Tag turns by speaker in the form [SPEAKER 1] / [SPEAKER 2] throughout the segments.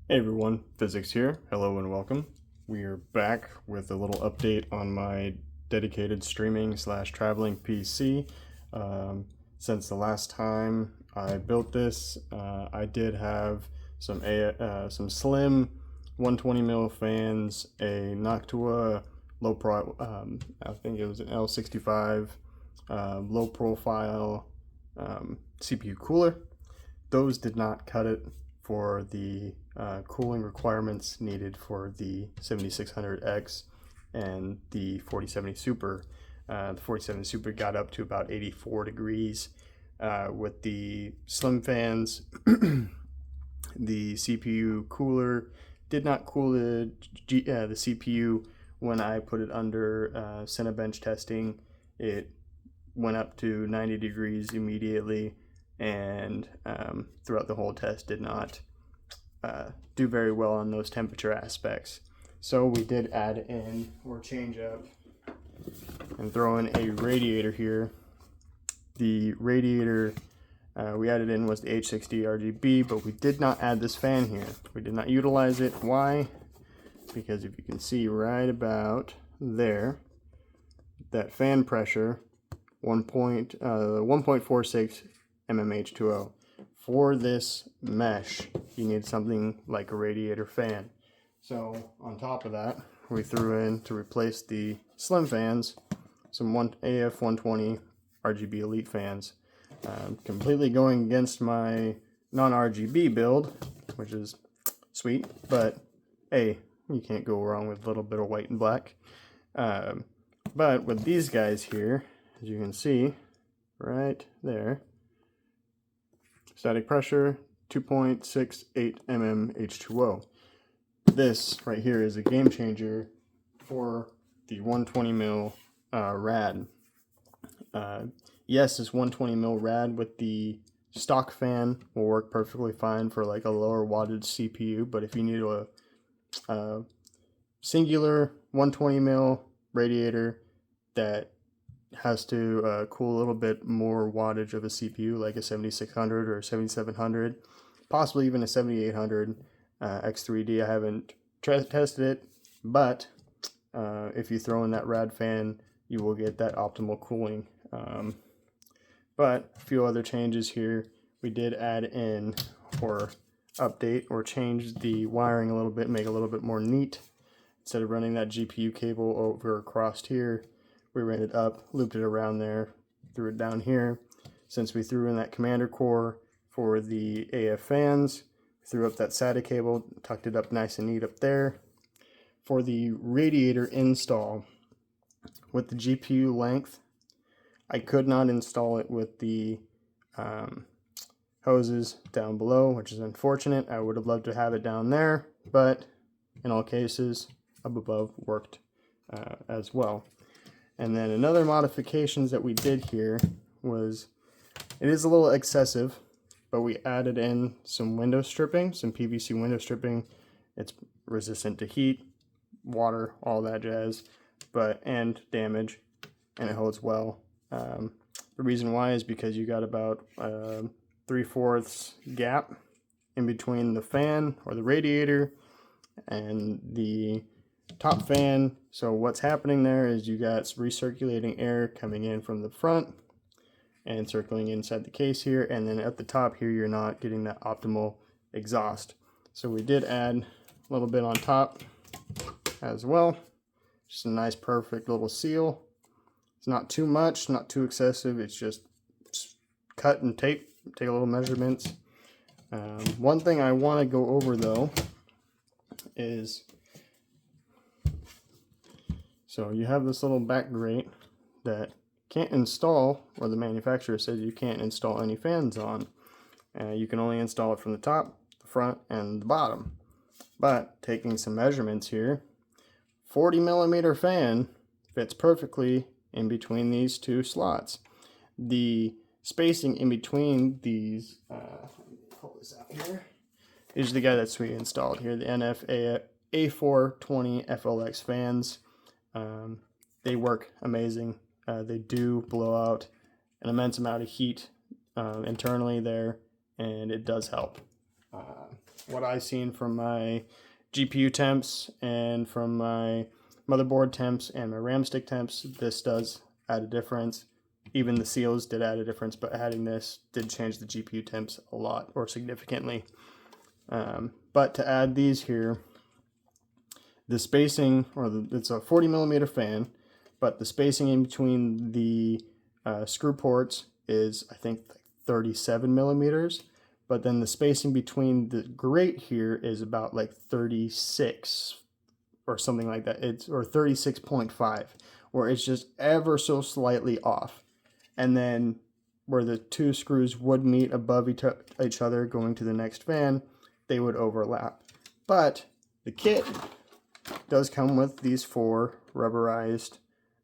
[SPEAKER 1] Hey everyone, Physics here. Hello and welcome. We are back with a little update on my dedicated streaming slash traveling PC. Since the last time I built this, I did have some slim 120mm fans, a Noctua low pro, I think it was an L65 low profile CPU cooler. Those did not cut it for the cooling requirements needed for the 7600X and the 4070 Super. The 4070 Super got up to about 84 degrees. With the slim fans, the CPU cooler did not cool the CPU when I put it under Cinebench testing. It went up to 90 degrees immediately, and throughout the whole test did not do very well on those temperature aspects. So we did add in, or change up, and throw in a radiator here. The radiator we added in was the H60 RGB, but we did not add this fan here. We did not utilize it. Why? Because if you can see right about there, that fan pressure 1.46 mmH2O. For this mesh, you need something like a radiator fan. So on top of that, we threw in, to replace the slim fans, some AF120 RGB Elite fans. Completely going against my non-RGB build, which is sweet, but hey, you can't go wrong with a little bit of white and black. But with these guys here, as you can see right there, static pressure 2.68 mmH2O. This right here is a game changer for the 120mm rad. Yes, this 120mm rad with the stock fan will work perfectly fine for like a lower wattage CPU, but if you need a singular 120mm radiator that has to cool a little bit more wattage of a CPU, like a 7600 or 7700, possibly even a 7800 X3D. I haven't tested it, but if you throw in that rad fan, you will get that optimal cooling. But a few other changes here. We did add in, or update, or change the wiring a little bit, make it a little bit more neat. Instead of running that GPU cable over across here, we ran it up, looped it around there, threw it down here. Since we threw in that commander core for the AF fans, threw up that SATA cable, tucked it up nice and neat up there. For the radiator install, with the GPU length, I could not install it with the hoses down below, which is unfortunate. I would have loved to have it down there, but in all cases, up above worked as well. And then another modifications that we did here was, it is a little excessive, but we added in some window stripping, some PVC window stripping. It's resistant to heat, water, all that jazz, and damage, and it holds well. The reason why is because you got about 3/4 gap in between the fan or the radiator and the top fan. So what's happening there is you got recirculating air coming in from the front and circling inside the case here, and then at the top here you're not getting that optimal exhaust. So we did add a little bit on top as well, just a nice perfect little seal. It's not too much, not too excessive, it's just cut and tape, take a little measurements. One thing I want to go over though is, so you have this little back grate that can't install, or the manufacturer says you can't install any fans on. You can only install it from the top, the front, and the bottom. But taking some measurements here, 40mm fan fits perfectly in between these two slots. The spacing in between these, pull this out here, is the guy that's we installed here, the NF A420 FLX fans. They work amazing. They do blow out an immense amount of heat internally there, and it does help. what I've seen from my GPU temps and from my motherboard temps and my RAM stick temps, this does add a difference. Even the seals did add a difference, but adding this did change the GPU temps a lot or significantly. But to add these here, the spacing, it's a 40 millimeter fan, but the spacing in between the screw ports is, I think, 37 millimeters. But then the spacing between the grate here is about like 36 or something like that. Or 36.5, where it's just ever so slightly off. And then where the two screws would meet above each other going to the next fan, they would overlap. But the kit does come with these 4 rubberized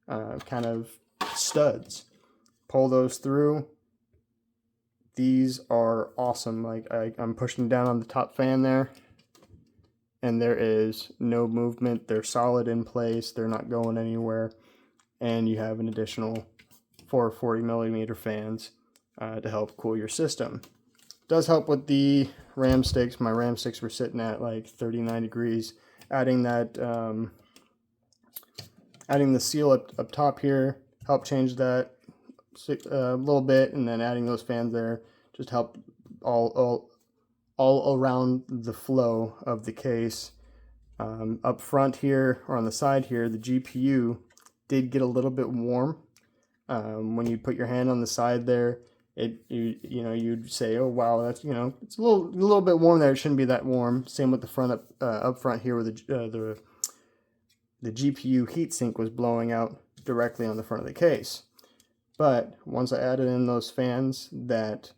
[SPEAKER 1] kind of studs. Pull those through. These are awesome. Like I'm pushing down on the top fan there, and there is no movement. They're solid in place. They're not going anywhere. And you have an additional 4 40 millimeter fans to help cool your system. Does help with the RAM sticks. My RAM sticks were sitting at like 39 degrees. Adding that, adding the seal up top here helped change that a little bit, and then adding those fans there just helped all around the flow of the case. Up front here, or on the side here, the GPU did get a little bit warm. When you put your hand on the side there, you'd say, oh wow, that's, it's a little bit warm there. It shouldn't be that warm. Same with the front up front here, where the GPU heatsink was blowing out directly on the front of the case. But once I added in those fans, that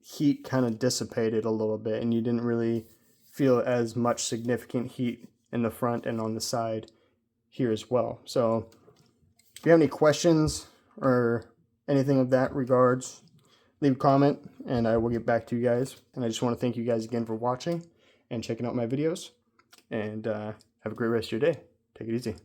[SPEAKER 1] heat kind of dissipated a little bit, and you didn't really feel as much significant heat in the front and on the side here as well. So if you have any questions or anything of that regards, leave a comment and I will get back to you guys. And I just want to thank you guys again for watching and checking out my videos, and have a great rest of your day. Take it easy.